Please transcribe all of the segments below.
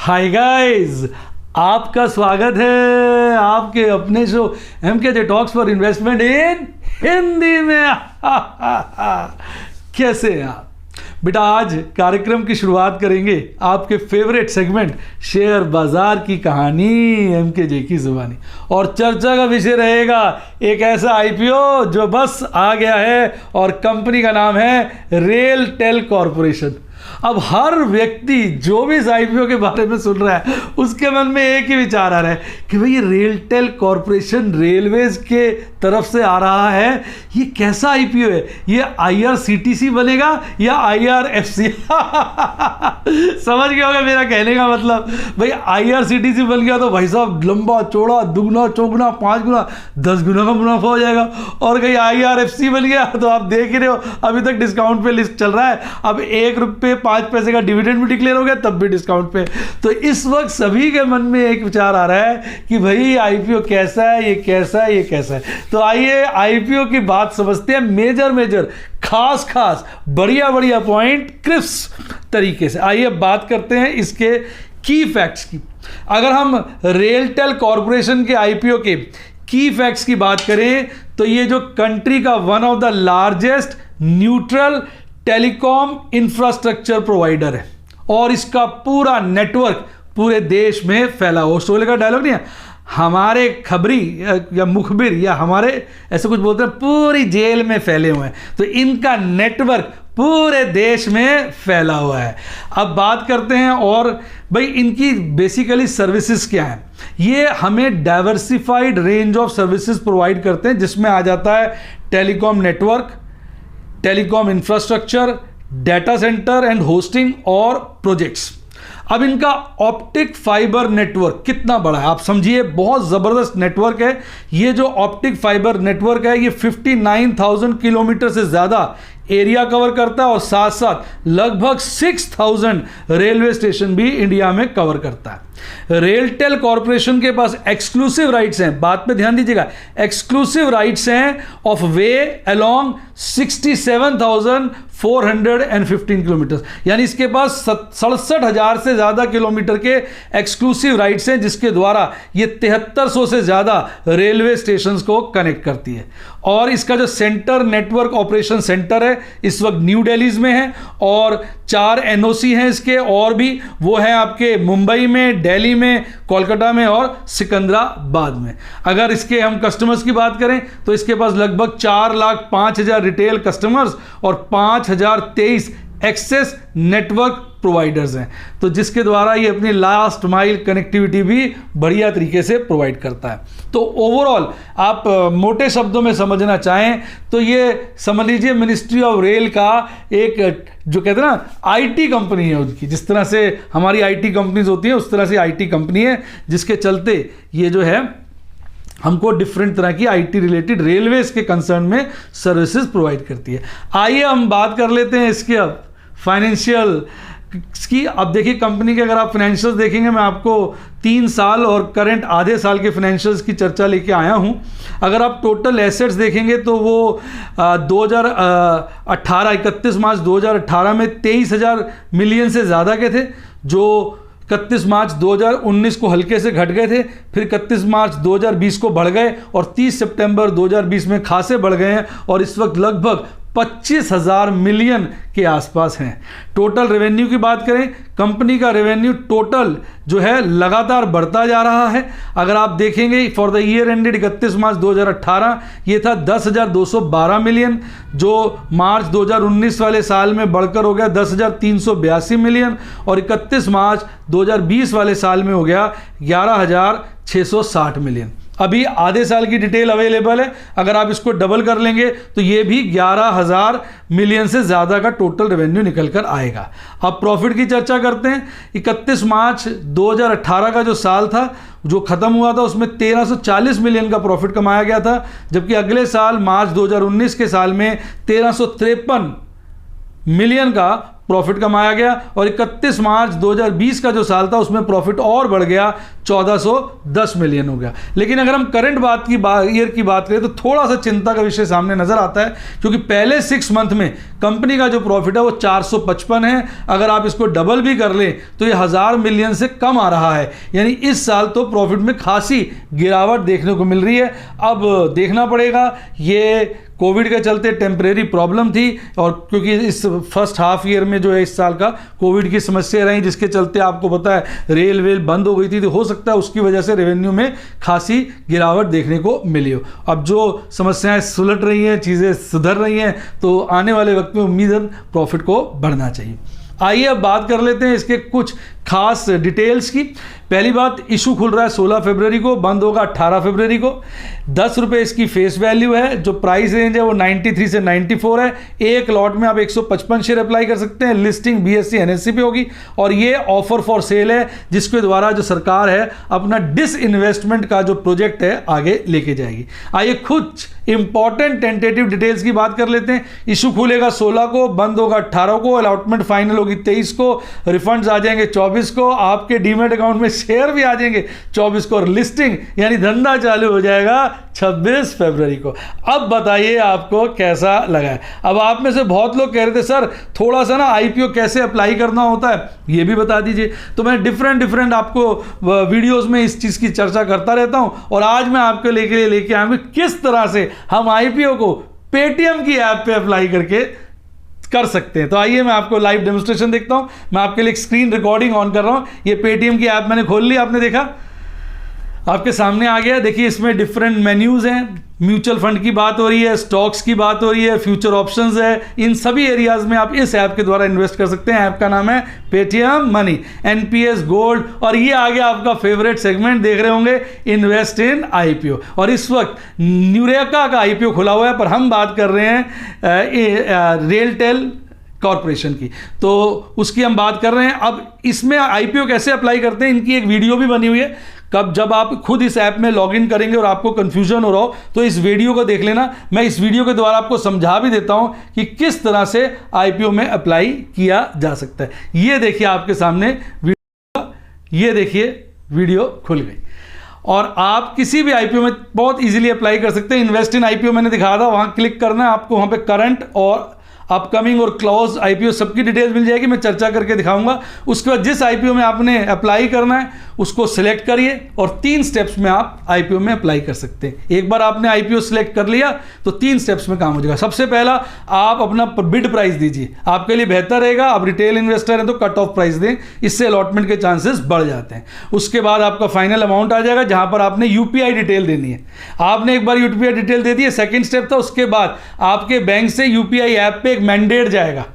Hi guys, आपका स्वागत है आपके अपने show MKJ talks for investment in Hindi में। कैसे हैं आप बेटा? आज कार्यक्रम की शुरुआत करेंगे आपके फेवरेट सेगमेंट शेयर बाजार की कहानी एमकेजे की जुबानी, और चर्चा का विषय रहेगा एक ऐसा आईपीओ जो बस आ गया है और कंपनी का नाम है रेलटेल कॉरपोरेशन। अब हर व्यक्ति जो भी इस आईपीओ के बारे में सुन रहा है उसके मन में एक ही विचार आ रहा है कि भाई ये रेलटेल कॉरपोरेशन रेलवेज के तरफ से आ रहा है, ये कैसा आईपीओ है? ये आईआरसीटीसी बनेगा या आईआरएफसी? समझ गए होगा मेरा कहने का मतलब। भाई आईआरसीटीसी बन गया तो भाई साहब लंबा चौड़ा दुगना चौगुना 5 गुना 10 गुना का मुनाफा हो जाएगा, और कहीं आईआरएफसी बन गया तो आप देख ही रहे हो अभी तक डिस्काउंट पे लिस्ट चल रहा है। अब ₹1.05 का डिविडेंड भी डिक्लेयर हो गया तब भी डिस्काउंट पे। तो इस वक्त सभी के मन में एक विचार आ रहा है कि भाई आईपीओ कैसा है, ये कैसा है, ये कैसा है। तो आइए आईपीओ की बात समझते हैं, मेजर खास बढ़िया पॉइंट क्रिस्प तरीके से। आइए बात करते हैं इसके की फैक्ट्स की। अगर हम रेलटेल कॉरपोरेशन के आईपीओ के की फैक्ट्स की बात करें तो ये जो कंट्री का one of the largest neutral telecom infrastructure provider है, और इसका पूरा नेटवर्क पूरे देश में फैला हो। शोले का डायलॉग नहीं है, हमारे खबरी या मुखबिर या हमारे ऐसे कुछ बोलते हैं, पूरी जेल में फैले हुए हैं। तो इनका नेटवर्क पूरे देश में फैला हुआ है। अब बात करते हैं और भाई इनकी बेसिकली सर्विसेज क्या है। ये हमें diversified range of services provide करते हैं, जिसमें आ जाता है telecom network, telecom infrastructure, data centre and hosting और प्रोजेक्ट्स। अब इनका ऑप्टिक फाइबर नेटवर्क कितना बड़ा है आप समझिए, बहुत ज़बरदस्त नेटवर्क है। ये जो ऑप्टिक फाइबर नेटवर्क है ये 59,000 किलोमीटर से ज़्यादा एरिया कवर करता है, और साथ साथ लगभग 6,000 रेलवे स्टेशन भी इंडिया में कवर करता है। रेलटेल कॉरपोरेशन के पास एक्सक्लूसिव राइट्स हैं, बात पे ध्यान दीजिएगा, एक्सक्लूसिव राइट्स हैं ऑफ वे अलोंग 67,415 किलोमीटर, यानी इसके पास 67,000 से ज़्यादा किलोमीटर के एक्सक्लूसिव राइट्स हैं, जिसके द्वारा ये 7300 से ज़्यादा रेलवे स्टेशन को कनेक्ट करती है। और इसका जो सेंटर नेटवर्क ऑपरेशन सेंटर है इस वक्त न्यू दिल्ली में है, और 4 एनओसी हैं इसके, और भी वो हैं आपके मुंबई में, दिल्ली में, कोलकाता में और सिकंदराबाद में। अगर इसके हम कस्टमर्स की बात करें तो इसके पास लगभग 4,05,000 रिटेल कस्टमर्स और 5,023 एक्सेस नेटवर्क प्रोवाइडर्स हैं, तो जिसके द्वारा ये अपनी लास्ट माइल कनेक्टिविटी भी बढ़िया तरीके से प्रोवाइड करता है। तो ओवरऑल आप मोटे शब्दों में समझना चाहें तो ये समझ लीजिए मिनिस्ट्री ऑफ रेल का एक जो कहते हैं ना आईटी कंपनी है उनकी, जिस तरह से हमारी आईटी कंपनीज होती हैं उस तरह से आईटी कंपनी है, जिसके चलते ये जो है हमको डिफरेंट तरह की आईटी रिलेटेड रेलवेज के कंसर्न में सर्विसेज प्रोवाइड करती है। आइए हम बात कर लेते हैं इसके अब फाइनेंशियल की। अब देखिए कंपनी के अगर आप फाइनेंशियल्स देखेंगे, मैं आपको 3 साल और करंट आधे साल के फाइनेंशियल्स की चर्चा लेके आया हूं। अगर आप टोटल एसेट्स देखेंगे तो वो 2018 31 मार्च 2018 में 23,000 मिलियन से ज़्यादा के थे, जो 31 मार्च 2019 को हल्के से घट गए थे, फिर 31 मार्च 2020 को बढ़ गए, और 30 सितंबर 2020 में खासे बढ़ गए हैं, और इस वक्त लगभग 25,000 मिलियन के आसपास हैं। टोटल रेवेन्यू की बात करें, कंपनी का रेवेन्यू टोटल जो है लगातार बढ़ता जा रहा है। अगर आप देखेंगे फॉर द ईयर एंडेड 31 मार्च 2018 ये था 10,212 मिलियन, जो मार्च 2019 वाले साल में बढ़कर हो गया 10,382 मिलियन, और 31 मार्च 2020 वाले साल में हो गया 11,660 मिलियन। अभी आधे साल की डिटेल अवेलेबल है, अगर आप इसको डबल कर लेंगे तो ये भी 11,000 मिलियन से ज़्यादा का टोटल रेवेन्यू निकल कर आएगा। अब प्रॉफिट की चर्चा करते हैं। 31 मार्च 2018 का जो साल था जो ख़त्म हुआ था उसमें 1,340 मिलियन का प्रॉफिट कमाया गया था, जबकि अगले साल मार्च 2019 के साल में 1,353 मिलियन का प्रॉफिट कमाया गया और 31 मार्च 2020 का जो साल था उसमें प्रॉफिट और बढ़ गया, 1410 मिलियन हो गया। लेकिन अगर हम करंट ईयर की बात करें तो थोड़ा सा चिंता का विषय सामने नजर आता है, क्योंकि पहले 6 मंथ में कंपनी का जो प्रॉफिट है वो 455 है। अगर आप इसको डबल भी कर लें तो ये 1000 मिलियन से कम आ रहा है, यानी इस साल तो प्रॉफिट में खासी गिरावट देखने को मिल रही है। अब देखना पड़ेगा, ये कोविड के चलते टेम्परेरी प्रॉब्लम थी, और क्योंकि इस फर्स्ट हाफ ईयर में जो है इस साल का कोविड की समस्या रही, जिसके चलते आपको पता है रेल वेल बंद हो गई थी, तो हो सकता है उसकी वजह से रेवेन्यू में खासी गिरावट देखने को मिली हो। अब जो समस्याएं सुलट रही हैं, चीज़ें सुधर रही हैं, तो आने वाले वक्त में उम्मीद है प्रॉफिट को बढ़ना चाहिए। आइए अब बात कर लेते हैं इसके कुछ खास डिटेल्स की। पहली बात, इशू खुल रहा है 16 फरवरी को, बंद होगा 18 फरवरी को। 10 रुपये इसकी फेस वैल्यू है। जो प्राइस रेंज है वो 93 से 94 है। एक लॉट में आप 155 शेयर अप्लाई कर सकते हैं। लिस्टिंग BSE NSE पे होगी और ये ऑफर फॉर सेल है, जिसके द्वारा जो सरकार है अपना डिसइन्वेस्टमेंट का जो प्रोजेक्ट है आगे लेके जाएगी। आइए कुछ इंपॉर्टेंट टेंटेटिव डिटेल्स की बात कर लेते हैं। इशू खुलेगा 16 को, बंद होगा 18 को, अलॉटमेंट फाइनल होगी 23 को, रिफंड्स आ जाएंगे 24 को, आपके डीमेट अकाउंट में शेयर भी आ जाएंगे 24 को, और लिस्टिंग यानी धंधा चालू हो जाएगा 26 फरवरी को। अब बताइए आपको कैसा लगा है। अब आप में से बहुत लोग कह रहे थे सर थोड़ा सा ना IPO कैसे अप्लाई करना होता है ये भी बता दीजिए। तो मैं डिफरेंट आपको वीडियोस में इस चीज़ की चर्चा करता रहता हूं, और आज मैं आपके लेके आया हूं किस तरह से हम IPO को पेटीएम की ऐप पे अप्लाई करके कर सकते हैं। तो आइए मैं आपको लाइव डेमोस्ट्रेशन देखता हूं। मैं आपके लिए एक स्क्रीन रिकॉर्डिंग ऑन कर रहा हूं। ये पेटीएम की ऐप मैंने खोल ली, आपने देखा, आपके सामने आ गया। देखिए इसमें डिफरेंट मेन्यूज हैं। म्यूचुअल फंड की बात हो रही है, स्टॉक्स की बात हो रही है, फ्यूचर ऑप्शंस है। इन सभी एरियाज में आप इस ऐप के द्वारा इन्वेस्ट कर सकते हैं। ऐप का नाम है पेटीएम मनी, NPS गोल्ड, और ये आ गया आपका फेवरेट सेगमेंट, देख रहे होंगे, इन्वेस्ट इन IPO। और इस वक्त न्यूरेका का IPO खुला हुआ है, पर हम बात कर रहे हैं रेलटेल कॉर्पोरेशन की, तो उसकी हम बात कर रहे हैं। अब इसमें IPO कैसे अप्लाई करते हैं, इनकी एक वीडियो भी बनी हुई है। कब जब आप खुद इस ऐप में लॉगिन करेंगे और आपको कंफ्यूजन हो रहा हो तो इस वीडियो को देख लेना। मैं इस वीडियो के द्वारा आपको समझा भी देता हूं कि किस तरह से IPO में अप्लाई किया जा सकता है। ये देखिए आपके सामने वीडियो, ये देखिए वीडियो खुल गई, और आप किसी भी IPO में बहुत इजीली अप्लाई कर सकते हैं। इन्वेस्ट इन IPO मैंने दिखाया था, वहां क्लिक करना है आपको। वहां पे करंट और अपकमिंग और क्लोज IPO सबकी डिटेल मिल जाएगी, मैं चर्चा करके दिखाऊंगा। उसके बाद जिस IPO में आपने अप्लाई करना है उसको सिलेक्ट करिए, और 3 स्टेप्स में आप IPO में अप्लाई कर सकते हैं। एक बार आपने IPO सिलेक्ट कर लिया तो 3 स्टेप्स में काम हो जाएगा। सबसे पहला, आप अपना बिड प्राइस दीजिए, आपके लिए बेहतर रहेगा। आप रिटेल इन्वेस्टर हैं तो कट ऑफ प्राइस दें, इससे अलॉटमेंट के चांसेस बढ़ जाते हैं। उसके बाद आपका फाइनल अमाउंट आ जाएगा, जहां पर आपने UPI डिटेल देनी है। आपने एक बार UPI डिटेल दे दी है, सेकेंड स्टेप था। उसके बाद आपके बैंक से UPI ऐप पे मैंडेट जाएगा।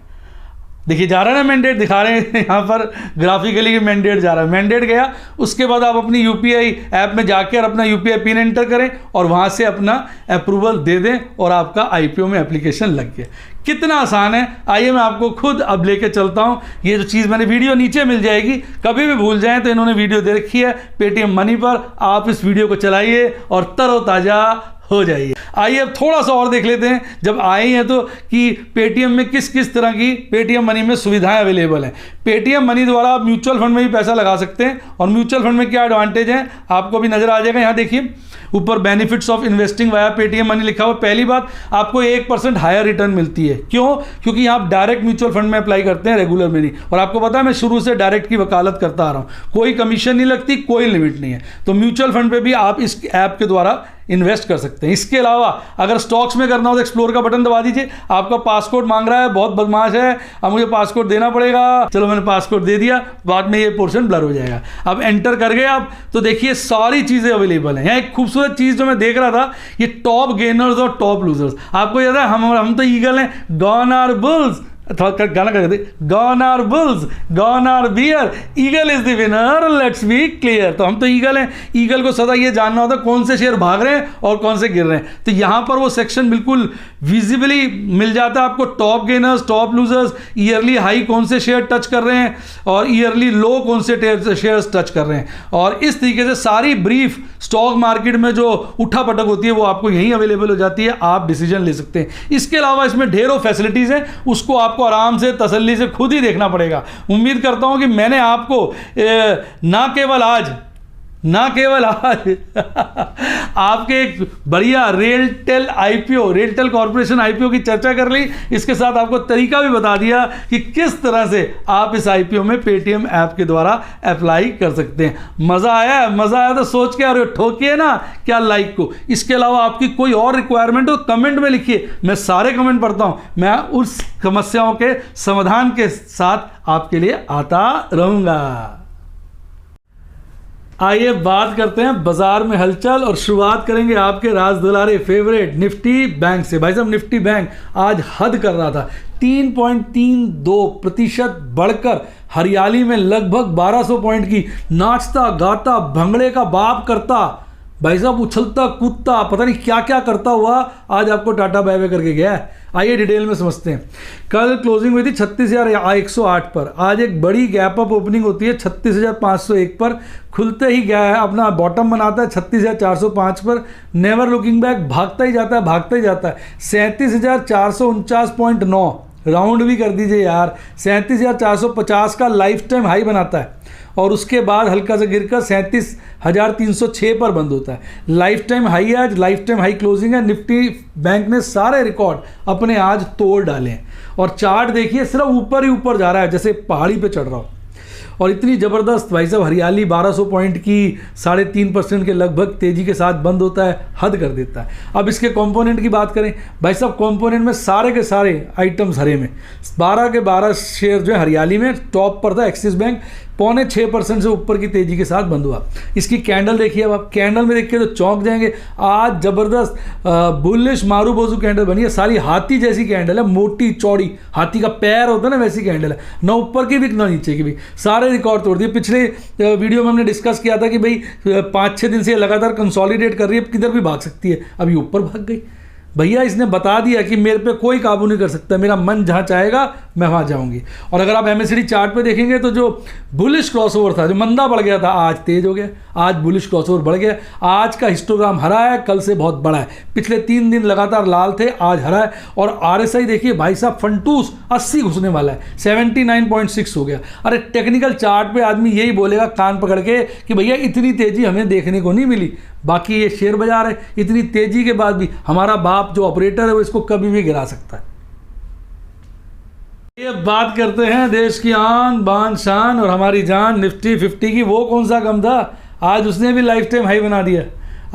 देखिए जा रहा है ना, मैंडेट दिखा रहे हैं यहाँ पर ग्राफिकली कि मैंडेट जा रहा है। मैंडेट गया, उसके बाद आप अपनी UPI ऐप में जाकर अपना UPI पिन एंटर करें और वहाँ से अपना अप्रूवल दे दें, और आपका IPO में एप्लीकेशन लग गया। कितना आसान है। आइए मैं आपको खुद अब लेके चलता हूँ। ये जो चीज़ मैंने वीडियो नीचे मिल जाएगी, कभी भी भूल जाएं तो इन्होंने वीडियो दे रखी है पेटीएम मनी पर। आप इस वीडियो को चलाइए और तरोताज़ा हो जाइए। आइए अब थोड़ा सा और देख लेते हैं, जब आए हैं तो, कि पेटीएम में किस किस तरह की पेटीएम मनी में सुविधाएं अवेलेबल हैं। पेटीएम मनी द्वारा आप म्यूचुअल फंड में भी पैसा लगा सकते हैं, और म्यूचुअल फंड में क्या एडवांटेज है आपको भी नजर आ जाएगा। यहाँ देखिए ऊपर benefits of investing via Paytm money लिखा हुआ। पहली बात, आपको 1% हायर रिटर्न मिलती है। क्यों? क्योंकि यहाँ आप डायरेक्ट म्यूचुअल फंड में अप्लाई करते हैं, रेगुलर में नहीं। और आपको पता है मैं शुरू से डायरेक्ट की वकालत करता आ रहा हूँ, कोई कमीशन नहीं लगती, कोई लिमिट नहीं है। तो म्यूचुअल फंड पे भी आप इस ऐप के द्वारा इन्वेस्ट कर सकते हैं। इसके अलावा अगर स्टॉक्स में करना हो तो एक्सप्लोर का बटन दबा दीजिए। आपका पासकोड मांग रहा है, बहुत बदमाश है, अब मुझे पासकोड देना पड़ेगा। चलो मैंने पासकोड दे दिया, बाद में ये पोर्शन ब्लर हो जाएगा। अब एंटर कर गए आप, तो देखिए सारी चीज़ें अवेलेबल हैं। यहाँ एक खूबसूरत चीज़ जो मैं देख रहा था, ये टॉप गेनर्स और टॉप लूजर्स। आपको याद है हम तो ईगल हैं, गॉन आर बुल्स, थोड़ा गाना कर देते, gone are bulls gone are bear, eagle is the winner, let's be clear. तो हम तो ईगल हैं, ईगल को सदा ये जानना होता है कौन से शेयर भाग रहे हैं और कौन से गिर रहे हैं। तो यहाँ पर वो सेक्शन बिल्कुल विजिबली मिल जाता है आपको, top gainers, top losers, yearly high कौन से शेयर टच कर रहे हैं और ईयरली लो कौन से शेयर्स टच कर रहे हैं। और इस तरीके से सारी ब्रीफ स्टॉक मार्केट में जो उठा पटक होती है वो आपको यहीं अवेलेबल हो जाती है, आप डिसीजन ले सकते हैं। इसके अलावा इसमें ढेरों फैसिलिटीज़ हैं, उसको आप आपको आराम से तसल्ली से खुद ही देखना पड़ेगा। उम्मीद करता हूं कि मैंने आपको ना केवल आज आपके एक बढ़िया RailTel IPO, RailTel corporation IPO की चर्चा कर ली, इसके साथ आपको तरीका भी बता दिया कि किस तरह से आप इस आईपीओ में पेटीएम ऐप के द्वारा अप्लाई कर सकते हैं। मज़ा आया तो सोच के और ठोकिए ना क्या लाइक को। इसके अलावा आपकी कोई और रिक्वायरमेंट हो कमेंट में लिखिए, मैं सारे कमेंट पढ़ता हूँ, मैं उस समस्याओं के समाधान के साथ आपके लिए आता रहूँगा। आइए बात करते हैं बाजार में हलचल और शुरुआत करेंगे आपके राज दुलारे फेवरेट निफ्टी बैंक से। भाई साहब निफ्टी बैंक आज हद कर रहा था, 3.32% बढ़कर हरियाली में लगभग 1200 पॉइंट की नाचता गाता भंगड़े का बाप करता, भाई साहब उछलता कूदता पता नहीं क्या क्या करता हुआ आज आपको टाटा बाय बाय करके गया है। आइए डिटेल में समझते हैं। कल क्लोजिंग हुई थी 36,108 पर, आज एक बड़ी गैप अप ओपनिंग होती है 36,501 पर, खुलते ही गया है अपना बॉटम बनाता है 36,405 पर, नेवर लुकिंग बैक भागता ही जाता है 37,449.9, राउंड भी कर दीजिए यार, 37,450 का लाइफ टाइम हाई बनाता है और उसके बाद हल्का सा गिरकर 37,306 पर बंद होता है। लाइफ टाइम हाई है आज, लाइफ टाइम हाई क्लोजिंग है। निफ्टी बैंक ने सारे रिकॉर्ड अपने आज तोड़ डाले हैं और चार्ट देखिए सिर्फ ऊपर ही ऊपर जा रहा है जैसे पहाड़ी पे चढ़ रहा हो। और इतनी ज़बरदस्त भाई साहब हरियाली 1200 पॉइंट की 3.5% के लगभग तेज़ी के साथ बंद होता है, हद कर देता है। अब इसके कंपोनेंट की बात करें भाई साहब, कंपोनेंट में सारे के सारे आइटम्स हरे में, 12 के 12 शेयर जो है हरियाली में। टॉप पर था एक्सिस बैंक, 0.6% से ऊपर की तेज़ी के साथ बंद हुआ। इसकी कैंडल देखिए, अब आप कैंडल में देखिए तो चौंक जाएंगे। आज ज़बरदस्त बुलिश मारूबोजू कैंडल बनी है, सारी हाथी जैसी कैंडल है, मोटी चौड़ी, हाथी का पैर होता है ना वैसी कैंडल है, ना ऊपर की भी ना नीचे की भी, सारे रिकॉर्ड तोड़ दिए। पिछले वीडियो में हमने डिस्कस किया था कि भाई 5-6 दिन से लगातार कंसोलिडेट कर रही है, किधर भी भाग सकती है, अभी ऊपर भाग गई। भैया इसने बता दिया कि मेरे पे कोई काबू नहीं कर सकता, मेरा मन जहाँ चाहेगा मैं वहाँ जाऊँगी। और अगर आप MACD चार्ट पे देखेंगे तो जो बुलिश क्रॉसओवर था, जो मंदा बढ़ गया था, आज तेज हो गया, आज बुलिश क्रॉसओवर बढ़ गया। आज का हिस्टोग्राम हरा है, कल से बहुत बड़ा है। पिछले 3 दिन लगातार लाल थे, आज हरा है। और RSI देखिए भाई साहब फंटूस 80 घुसने वाला है, 79.6 हो गया। अरे टेक्निकल चार्ट पे आदमी यही बोलेगा कान पकड़ के कि भैया इतनी तेज़ी हमें देखने को नहीं मिली। बाकी ये शेयर बाजार है, इतनी तेज़ी के बाद भी हमारा बाप जो ऑपरेटर है वो इसको कभी भी गिरा सकता है। ये बात करते हैं देश की आन बान शान और हमारी जान निफ्टी 50 की। वो कौन सा कम था, आज उसने भी लाइफ टाइम हाई बना दिया।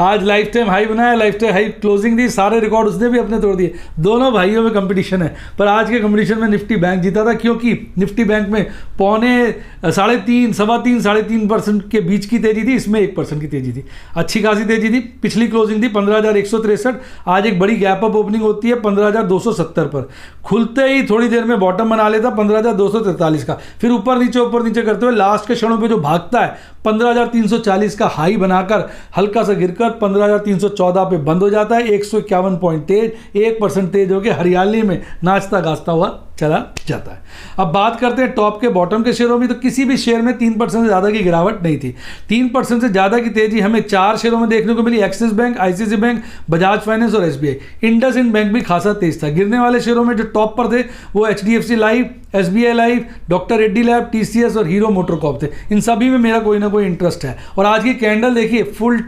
आज लाइफ टाइम हाई बनाया, लाइफ टाइम हाई क्लोजिंग दी, सारे रिकॉर्ड उसने भी अपने तोड़ दिए। दोनों भाइयों में कंपटीशन है, पर आज के कंपटीशन में निफ्टी बैंक जीता था, क्योंककि निफ्टी बैंक में 3.5-3.5% के बीच की तेजी थी, इसमें 1% की तेजी थी, अच्छी खासी तेजी थी। पिछली क्लोजिंग थी 15,163, आज एक बड़ी गैप अप ओपनिंग होती है 15,270 पर, खुलते ही थोड़ी देर में बॉटम बना लेता 15,243 का, फिर ऊपर नीचे करते हुए लास्ट के क्षणों पे जो भागता है 15,340 का हाई बनाकर हल्का सा गिरकर 15,314 पे बंद हो जाता है। 151 पॉइंट तेज, 1% तेज होकर हरियाली में नाचता गाजता हुआ चला जाता है। अब बात करते हैं टॉप के बॉटम के शेयरों में, तो किसी भी शेयर में 3% से ज़्यादा की गिरावट नहीं थी। 3% से ज़्यादा की तेजी हमें 4 शेयरों में देखने को मिली, Axis bank, ICICI bank, Bajaj finance और SBI। इंडसइंड बैंक भी खासा तेज था। गिरने वाले शेयरों में जो टॉप पर थे वो HDFC life, SBI life, doctor Reddy lab, TCS और हीरो मोटरकॉर्प थे। इन सभी में मेरा कोई ना कोई इंटरेस्ट है। और आज की कैंडल देखिए, full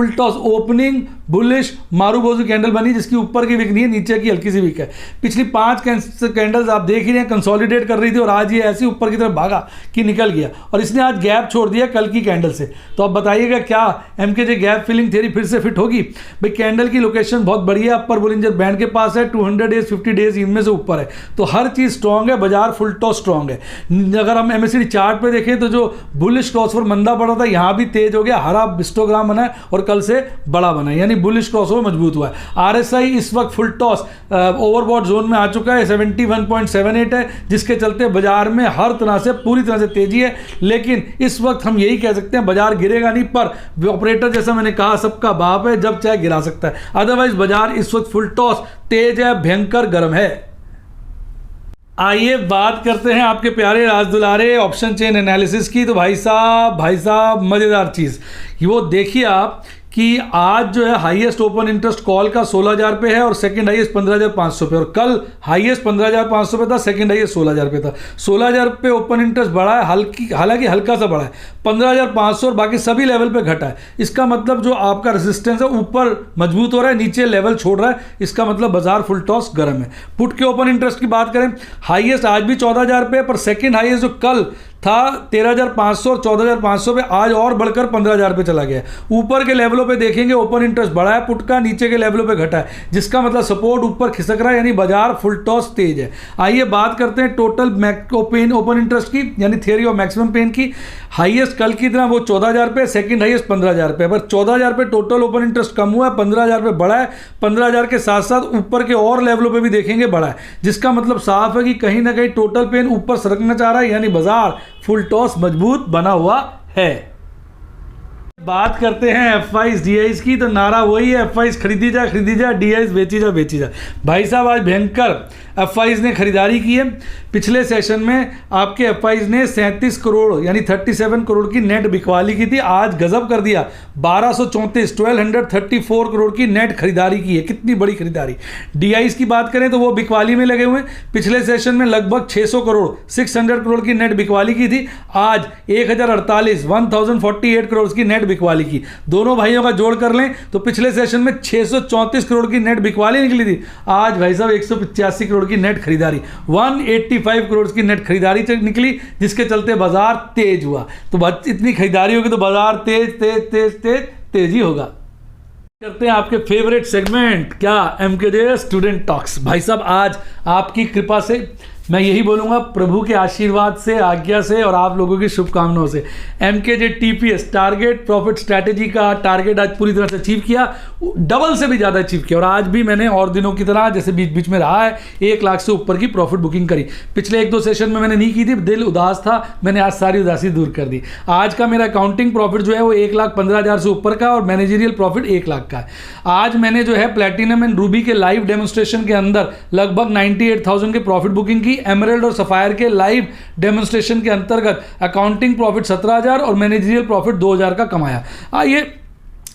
toss opening bullish marubozu candle बनी, जिसकी ऊपर की विक नहीं है, नीचे की हल्की सी विक है। पिछली 5 कैंडल्स आप देख ही रहे हैं कंसोलिडेट कर रही थी, और आज ये ऐसी ऊपर की तरफ भागा कि निकल गया, और इसने आज गैप छोड़ दिया कल की कैंडल से। तो अब बताइएगा क्या MKJ गैप फिलिंग थ्योरी फिर से फिट होगी? भाई कैंडल की लोकेशन बहुत बढ़िया, अपर बोलिंजर बैंड के पास है, 200 डेज 50 डेज इनमें से ऊपर है, तो हर चीज़ स्ट्रॉन्ग है, बाजार फुल टॉस स्ट्रॉन्ग है। अगर हम MACD चार्ट पे देखें तो जो बुलिश क्रॉसओवर मंदा पड़ा था, यहाँ भी तेज हो गया, हरा हिस्टोग्राम बना है और कल से बड़ा बना है, यानी बुलिश क्रॉसओवर मजबूत हुआ है। RSI इस वक्त फुल टॉस ओवरबॉट जोन में आ चुका है, 71.78 है, जिसके चलते बाजार में हर तरह से पूरी तरह से तेजी है। लेकिन इस वक्त हम यही कह सकते हैं बाजार गिरेगा नहीं, पर ऑपरेटर जैसा मैंने कहा सबका बाप है, जब चाहे गिरा सकता है। अदरवाइज बाजार इस वक्त फुल टॉस तेज है, भयंकर गर्म है। आइए बात करते हैं आपके प्यारे राज दुलारे ऑप्शन चेन एनालिसिस की। तो भाई साहब मज़ेदार चीज़ वो देखिए आप कि आज जो है हाईएस्ट ओपन इंटरेस्ट कॉल का 16,000 पे है और सेकंड हाईएस्ट 15,500 पे, और कल हाईएस्ट 15,500 पे था, सेकंड हाईएस्ट 16,000 पे था। 16,000 पे ओपन इंटरेस्ट बढ़ा है, हालांकि हल्का सा बढ़ा है, 15,500 और बाकी सभी लेवल पे घटा है। इसका मतलब जो आपका रेजिस्टेंस है ऊपर मजबूत हो रहा है, नीचे लेवल छोड़ रहा है, इसका मतलब बाजार फुल टॉस गर्म है। पुट के ओपन इंटरेस्ट की बात करें, हाईएस्ट आज भी 14,000 पे, पर सेकंड हाईएस्ट जो कल था 13,500 और 14,500 पे, आज और बढ़कर 15,000 पे चला गया। ऊपर के लेवलों पे देखेंगे ओपन इंटरेस्ट बढ़ा है पुट का, नीचे के लेवलों पे घटा है, जिसका मतलब सपोर्ट ऊपर खिसक रहा है, यानी बाजार फुल टॉस तेज है। आइए बात करते हैं टोटल ओपन इंटरेस्ट की, यानी थियरी ऑफ मैक्सिमम पेन की। हाईएस्ट कल की तरह वो 14,000 पे, सेकंड हाईएस्ट 15,000 पे, पर 14,000 पे टोटल ओपन इंटरेस्ट कम हुआ है, 15,000 पे बढ़ा है। 15,000 के साथ साथ ऊपर के और लेवलों पे भी देखेंगे बढ़ा है, जिसका मतलब साफ है कि कहीं ना कहीं टोटल पेन ऊपर सरकना चाह रहा है, यानी बाजार फुल टॉस मजबूत बना हुआ है। बात करते हैं एफआईज डीआईज की, तो नारा वही है, एफआईज खरीदी जा, डीआईज बेची जा। भाई साहब आज भयंकर एफआईज ने खरीदारी की है। पिछले सेशन में आपके एफआईज ने 37 करोड़ यानी 37 करोड़ की नेट बिकवाली की थी, आज गजब कर दिया, 1234 करोड़ की नेट खरीदारी की है। कितनी बड़ी खरीदारी। डीआईज की बात करें तो वो बिकवाली में लगे हुए हैं। पिछले सेशन में लगभग 600 करोड़ की नेट बिकवाली की थी, आज 1048 करोड़ की नेट बिकवाली की। दोनों भाइयों का जोड़ कर लें तो पिछले सेशन में 634 करोड़ की नेट बिकवाली निकली थी, आज भाई साहब 185 करोड़ की नेट खरीदारी, 185 करोड़ की नेट खरीदारी निकली, जिसके चलते बाजार तेज हुआ। तो इतनी खरीदारी होगी तो बाजार तेज ही होगा। करते हैं आपके फेवरेट सेगमेंट, क्या एमकेजे स्टूडेंट टॉक्स। भाई साहब आज आपकी कृपा से, मैं यही बोलूँगा प्रभु के आशीर्वाद से, आज्ञा से और आप लोगों की शुभकामनाओं से, एमकेजे टीपीएस टारगेट प्रॉफिट स्ट्रैटेजी का टारगेट आज पूरी तरह से अचीव किया, डबल से भी ज़्यादा अचीव किया। और आज भी मैंने और दिनों की तरह जैसे बीच बीच में रहा है 1 लाख से ऊपर की प्रॉफिट बुकिंग करी। पिछले 1-2 सेशन में मैंने नहीं की थी, दिल उदास था, मैंने आज सारी उदासी दूर कर दी। आज का मेरा अकाउंटिंग प्रॉफिट जो है वो 1,15,000 से ऊपर का और मैनेजरियल प्रॉफिट 1 लाख का है। आज मैंने जो है प्लैटिनम एंड रूबी के लाइव डेमोन्स्ट्रेशन के अंदर लगभग 98,000 के प्रॉफिट बुकिंग की। एमराल्ड और सफायर के लाइव डेमोन्स्ट्रेशन के अंतर्गत अकाउंटिंग प्रॉफिट 17,000 और मैनेजरियल प्रॉफिट 2,000 का कमाया। आइए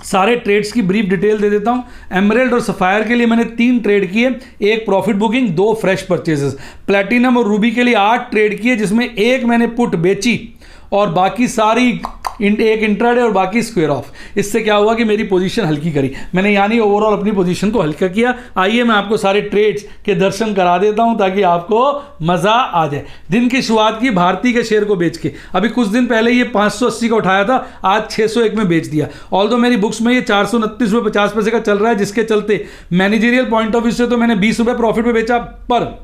सारे ट्रेड्स की ब्रीफ डिटेल दे देता हूं। एमराल्ड और सफायर के लिए मैंने 3 ट्रेड किए, 1 profit booking, 2 fresh purchases. Platinum और रूबी के लिए 8 ट्रेड किए, जिसमें 1 मैंने पुट बेची और बाकी सारी एक इंट्राडे और बाकी स्क्वायर ऑफ। इससे क्या हुआ कि मेरी पोजीशन हल्की करी मैंने, यानी ओवरऑल अपनी पोजीशन को हल्का किया। आइए मैं आपको सारे ट्रेड्स के दर्शन करा देता हूं ताकि आपको मजा आ जाए। दिन की शुरुआत की भारती के शेयर को बेच के, अभी कुछ दिन पहले ये 580 का उठाया था, आज 601 में बेच दिया। ऑल्दो मेरी बुक्स में ये 429 रुपये 50 पैसे का चल रहा है, जिसके चलते मैनेजरियल पॉइंट ऑफ व्यू से तो मैंने 20 रुपये प्रॉफिट में बेचा, पर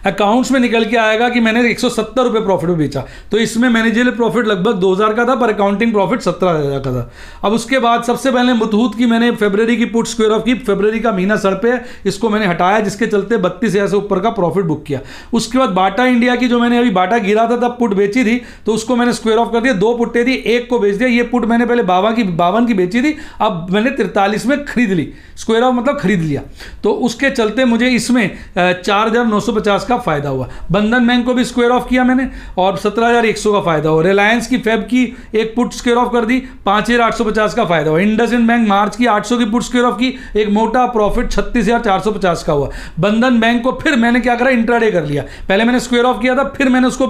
अकाउंट्स में निकल के आएगा कि मैंने 170 रुपये प्रॉफिट में बेचा। तो इसमें मैनेजरियल प्रॉफिट लगभग 2,000 का था, पर अकाउंटिंग प्रॉफिट 17,000 का था। अब उसके बाद सबसे पहले मुथूत की मैंने फरवरी की पुट स्क्वायर ऑफ की, फरवरी का महीना सर पे है, इसको मैंने हटाया, जिसके चलते 32,000 से ऊपर का प्रॉफिट बुक किया। उसके बाद बाटा इंडिया की, जो मैंने अभी बाटा गिरा था तब पुट बेची थी, तो उसको मैंने स्क्वायर ऑफ कर दिया। 2 पुट्टे थी, 1 को बेच दिया। ये पुट मैंने पहले 52 की बेची थी, अब मैंने 43 में खरीद ली, स्क्वायर ऑफ मतलब खरीद लिया। तो उसके चलते मुझे इसमें 4,950 का फायदा हुआ। बंधन बैंक को भी स्क्वायर ऑफ किया मैंने और 17,100 का फायदा हुआ। रिलायंस की फेब की एक पुट स्क्वायर ऑफ कर दी, 5,850 का फायदा हुआ। इंडसइंड बैंक मार्च की 800 की पुट स्क्वायर ऑफ की, एक मोटा प्रॉफिट 36,450 का हुआ। बंधन बैंक को फिर मैंने क्या करा, इंट्राडे कर लिया। पहले मैंने स्क्वायर ऑफ किया था, फिर मैंने उसको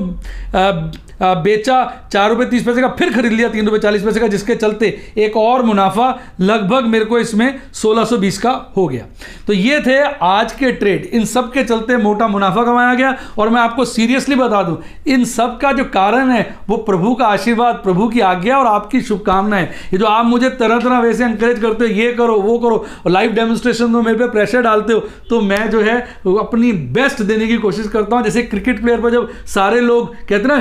बेचा 4 रुपये 30 पैसे का, फिर खरीद लिया 3 रुपये 40 पैसे का, जिसके चलते एक और मुनाफा लगभग मेरे को इसमें 1,620 का हो गया। तो ये थे आज के ट्रेड, इन सब के चलते मोटा मुनाफा कमाया गया। और मैं आपको सीरियसली बता दूं, इन सब का जो कारण है वो प्रभु का आशीर्वाद, प्रभु की आज्ञा और आपकी शुभकामनाएं। ये जो आप मुझे तरह तरह वैसे इंकरेज करते हो, ये करो वो करो, और लाइव डेमोन्स्ट्रेशन तो मेरे पे प्रेशर डालते हो, तो मैं जो है अपनी बेस्ट देने की कोशिश करता हूं। जैसे क्रिकेट प्लेयर पर जब सारे लोग कहते हैं ना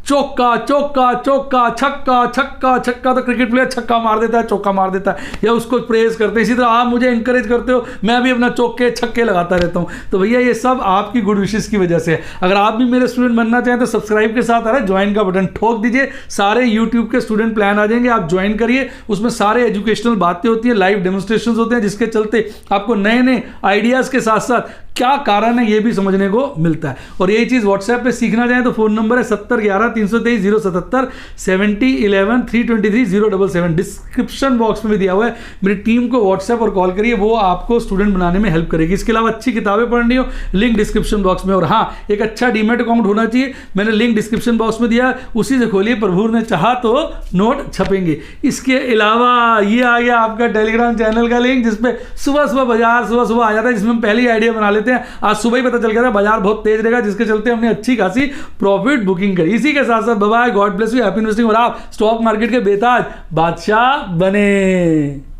चौका चौका चौका छक्का छक्का छक्का, तो क्रिकेट प्लेयर छक्का मार देता है, चौका मार देता है, या उसको प्रेज करते हैं। इसी तरह आप मुझे इंकरेज करते हो, मैं भी अपना चौके छक्के लगाता रहता हूं। तो भैया ये सब आपकी गुड विशेस की वजह से है। अगर आप भी मेरे स्टूडेंट बनना चाहें तो सब्सक्राइब के साथ आ रहा है ज्वाइन का बटन ठोक दीजिए, सारे यूट्यूब के स्टूडेंट प्लान आ जाएंगे, आप ज्वाइन करिए। उसमें सारे एजुकेशनल बातें होती हैं, लाइव डेमोन्स्ट्रेशन होते हैं, जिसके चलते आपको नए नए आइडियाज़ के साथ साथ क्या कारण है ये भी समझने को मिलता है। और यही चीज़ व्हाट्सएप पे सीखना चाहें तो फ़ोन नंबर है 7011 11-323-077 70-11-323-077 डिस्क्रिप्शन बॉक्स में भी दिया हुआ है। मेरी टीम को व्हाट्सएप और कॉल करिए, वो आपको स्टूडेंट बनाने में हेल्प करेगी। इसके अलावा अच्छी किताबें पढ़नी हो, लिंक डिस्क्रिप्शन बॉक्स में। और हाँ, एक अच्छा डीमेट अकाउंट होना चाहिए, मैंने लिंक डिस्क्रिप्शन बॉक्स में दिया, उसी से खोलिए, प्रभु ने चाहा तो नोट छपेंगे। इसके अलावा ये आ गया आपका टेलीग्राम चैनल का लिंक, जिसपे सुबह सुबह बाजार सुबह आ जाता है, जिसमें हम पहली आइडिया बना लेते हैं। आज सुबह ही पता चल गया था बाजार बहुत तेज रहेगा, जिसके चलते हमने अच्छी खासी प्रॉफिट बुकिंग करी। इसी के साथ साथ bye bye, God bless you, happy investing, और आप स्टॉक मार्केट के बेताज बादशाह बने।